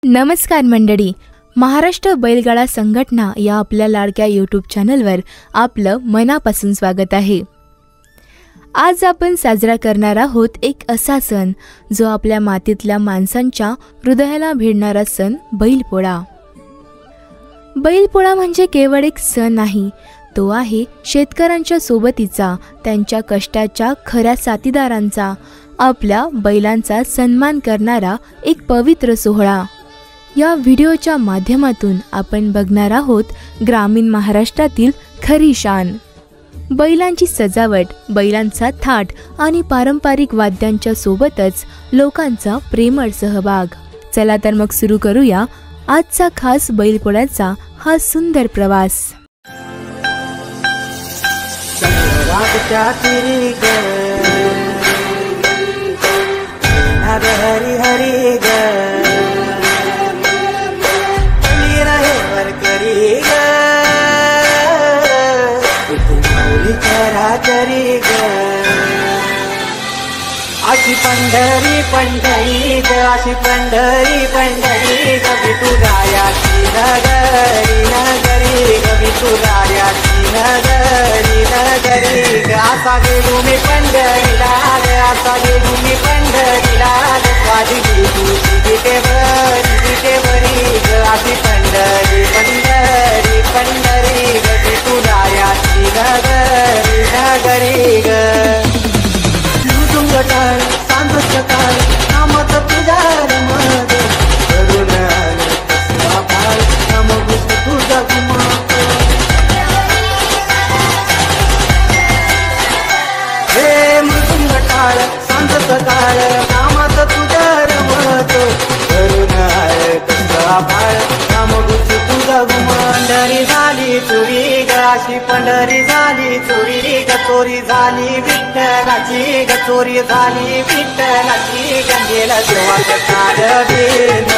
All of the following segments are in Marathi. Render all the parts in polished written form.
नमस्कार मंडळी, महाराष्ट्र बैलगाडा संघटना या आपल्या लाडक्या यूट्यूब चॅनलवर आपलं मनापासून स्वागत आहे। आज आपण साजरा करणार आहोत एक असा सण जो आपल्या मातीतल्या माणसांच्या हृदयाला भिडणारा सण बैलपोळा। बैलपोळा म्हणजे केवळ एक सण नाही, तो आहे शेतकऱ्यांच्या सोबतीचा, त्यांच्या कष्टाच्या खऱ्या साथीदारांचा, आपल्या बैलांचा सन्मान करणारा एक पवित्र सोहळा। या व्हिडिओच्या माध्यमातून आपण बघणार आहोत ग्रामीण महाराष्ट्रातील खरी शान, बैलांची सजावट, बैलांचा थाट आणि पारंपरिक वाद्यांच्या सोबतच लोकांचा प्रेमळ सहभाग। चला तर मग सुरू करूया आजचा खास बैलपोळ्याचा हा सुंदर प्रवास। हरी हरी ग करी ग माऊली करा करी ग अशी पंढरी पंढरी ग अशी पंढरी पंढरी ग विठुरायाची नगरी नगरी ग विठुरायाची नगरी नगरी ग असा गेलो मी पंढरीला ग असा गेलो मी पंढरीला ग स्वादिली तुझी विटेवरी ग अशी पंढरी पंढरी पंढरी ग विठुरायाची नगरी नगरी ग टाळ सांग सकाळ नामत तुझा रमद करून पाळ नाम तुझा गुमा हे मृदुंग टाळ सांग सकाळ नामत तुझा रमद करून पाळ नाम तुझा गुमा पंढरी झाली चोरी ग अशी पंढरी झाली चोरी ग चोरी झाली विठ्ठलाची ग चोरी झाली विठ्ठलाची गंगेला देवाचं काढ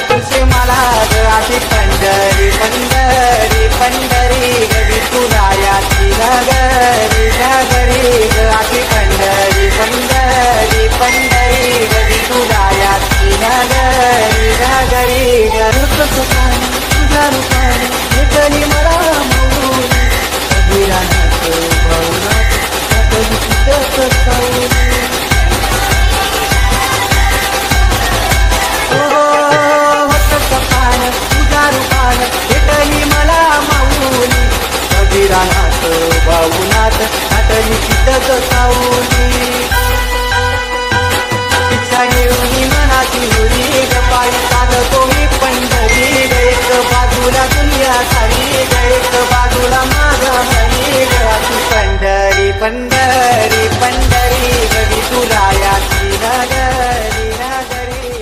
तुझे मला ग अशी पंढरी पंढरी पंढरी ग विठुरायाची नगरी नगरी ग अशी पंढरी पंढरी पंढरी ग विठुरायाची नगरी नगरी ग तुझ्या रूपाने भेटली मला मौली अभिरानात भावनात आपली चितत सावली होत सपान तुझ्या रूपाने भेटली मला मौली अभिरानात भावनात आपली चितत सावली इच्छा घेऊन मनाची हुरी ग पायी साधतो मी पंढरी ग एक बाजूला दुनिया सारी ग एक बाजूला माझा हरी ग अशी पंढरी पंढरी पंढरी ग विठुरायाची नगरी नगरी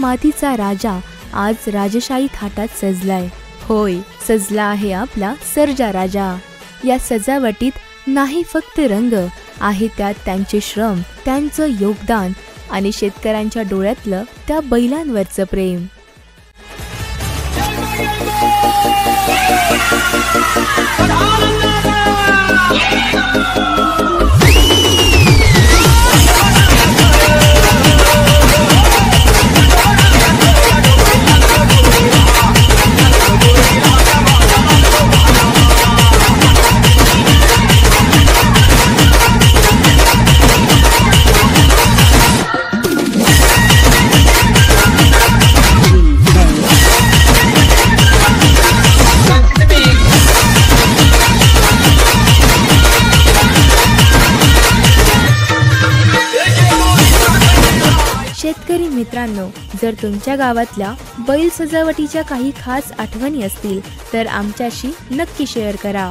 मातीचा राजा आज राजशाही थाटात सजलाय. होय, सजला आहे आपला सर्जा राजा. या सजावटीत नाही फक्त रंग, आहे त्यात त्यांचे श्रम, त्यांचं योगदान आणि शेतकऱ्यांच्या डोळ्यातलं त्या बैलांवरचं प्रेम. शेतकरी मित्रांनो, जर तुमच्या गावातल्या बैल सजावटीच्या काही खास आठवणी असतील तर आमच्याशी नक्की शेअर करा.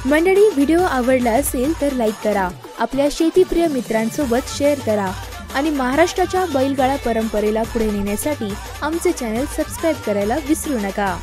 मंडळी, व्हिडिओ आवडला असेल तर लाईक करा, आपल्या शेतीप्रिय मित्रांसोबत शेअर करा आणि महाराष्ट्राच्या बैलगाडा परंपरेला पुढे नेण्यासाठी आमचे चॅनल सबस्क्राईब करायला विसरू नका.